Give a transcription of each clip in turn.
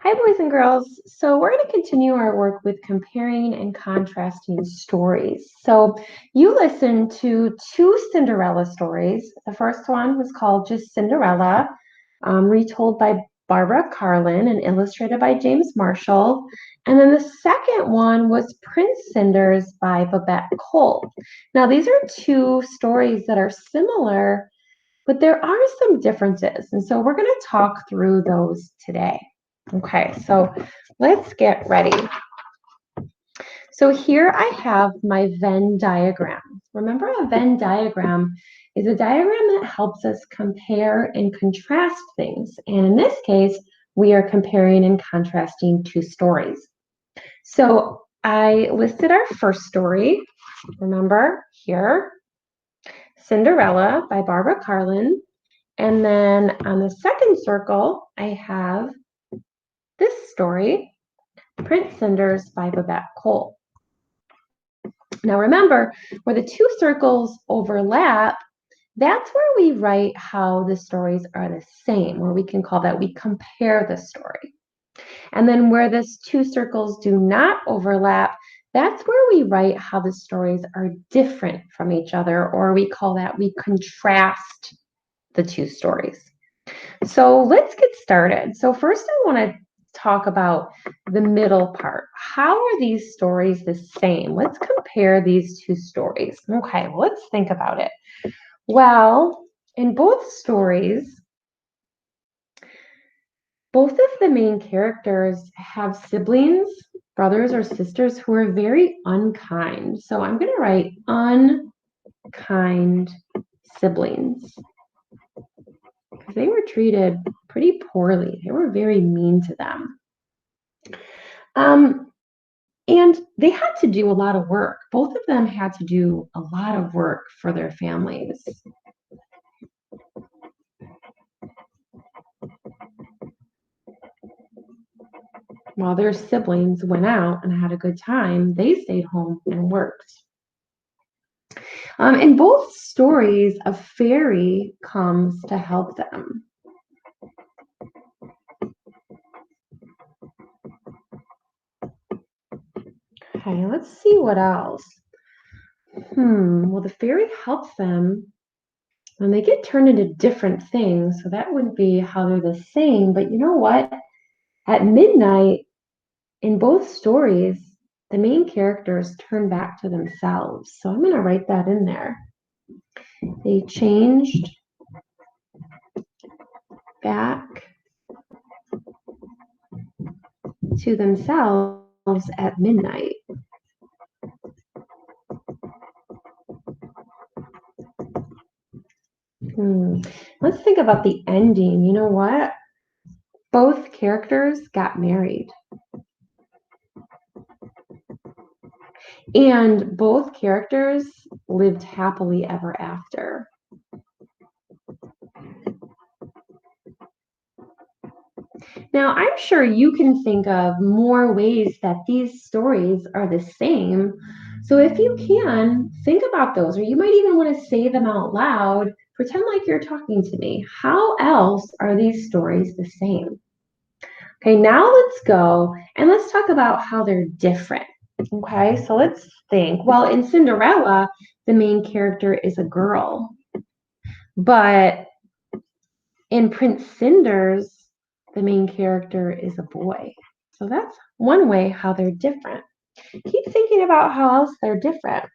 Hi, boys and girls. So we're going to continue our work with comparing and contrasting stories. So you listened to two Cinderella stories. The first one was called just Cinderella, retold by Barbara Carlin and illustrated by James Marshall. And then the second one was Prince Cinders by Babette Cole. Now, these are two stories that are similar, but there are some differences. And so we're going to talk through those today. Okay, so let's get ready. So here I have my Venn diagram. Remember, a Venn diagram is a diagram that helps us compare and contrast things. And in this case, we are comparing and contrasting two stories. So I listed our first story, remember here, Cinderella by Barbara Carlin. And then on the second circle, I have this story, Prince Cinders by Babette Cole. Now remember, where the two circles overlap, that's where we write how the stories are the same, or we can call that we compare the story. And then where these two circles do not overlap, that's where we write how the stories are different from each other, or we call that we contrast the two stories. So let's get started. So first I want to talk about the middle part. How are these stories the same? Let's compare these two stories. Okay, well, let's think about it. Well, in both stories, both of the main characters have siblings, brothers or sisters, who are very unkind. So I'm going to write unkind siblings, because they were treated pretty poorly. They were very mean to them. And they had to do a lot of work. Both of them had to do a lot of work for their families. While their siblings went out and had a good time, they stayed home and worked. In both stories, a fairy comes to help them. Okay, let's see what else. Well, the fairy helps them and they get turned into different things. So that wouldn't be how they're the same. But you know what? At midnight, in both stories, the main characters turn back to themselves. So I'm going to write that in there. They changed back to themselves at midnight. Let's think about the ending. You know what? Both characters got married. And both characters lived happily ever after. Now, I'm sure you can think of more ways that these stories are the same. So if you can, think about those, or you might even want to say them out loud. Pretend like you're talking to me. How else are these stories the same? Okay, now let's go and let's talk about how they're different. Okay, so let's think. Well, in Cinderella, the main character is a girl. But in Prince Cinders, the main character is a boy. So that's one way how they're different. Keep thinking about how else they're different.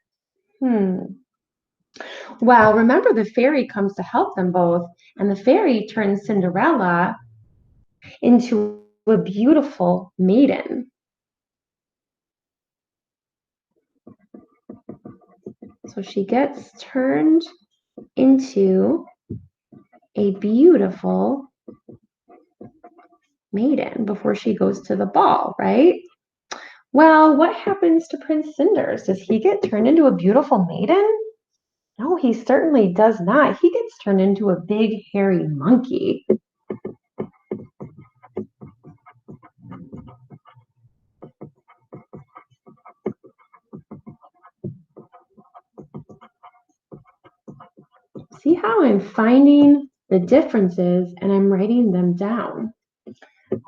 Well, remember the fairy comes to help them both, and the fairy turns Cinderella into a beautiful maiden. So she gets turned into a beautiful maiden before she goes to the ball, right? Well, what happens to Prince Cinders? Does he get turned into a beautiful maiden? No, he certainly does not. He gets turned into a big, hairy monkey. See how I'm finding the differences and I'm writing them down.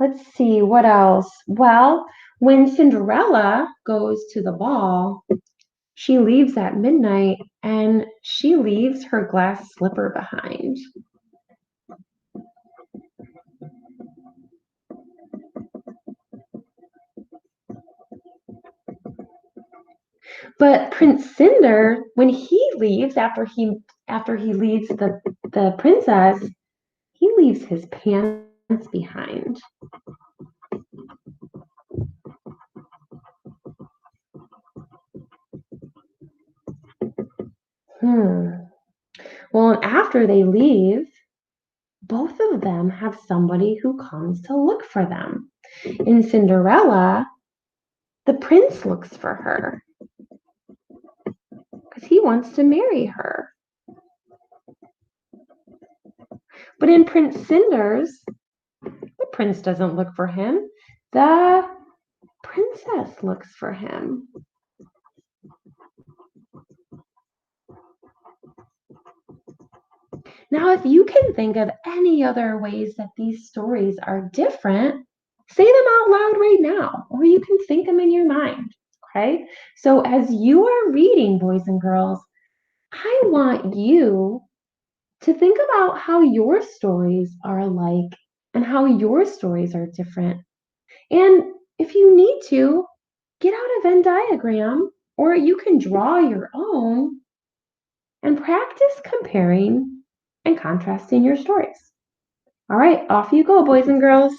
Let's see, what else? Well, when Cinderella goes to the ball, she leaves at midnight and she leaves her glass slipper behind. But Prince Cinder, when he leaves after he leads the princess, he leaves his pants behind. Hmm. Well, and after they leave, both of them have somebody who comes to look for them. In Cinderella, the prince looks for her because he wants to marry her. But in Prince Cinder's, the prince doesn't look for him. The princess looks for him. Now, if you can think of any other ways that these stories are different, say them out loud right now, or you can think them in your mind. Okay? So, as you are reading, boys and girls, I want you to think about how your stories are alike and how your stories are different. And if you need to, get out a Venn diagram, or you can draw your own and practice comparing and contrasting your stories. All right, off you go, boys and girls.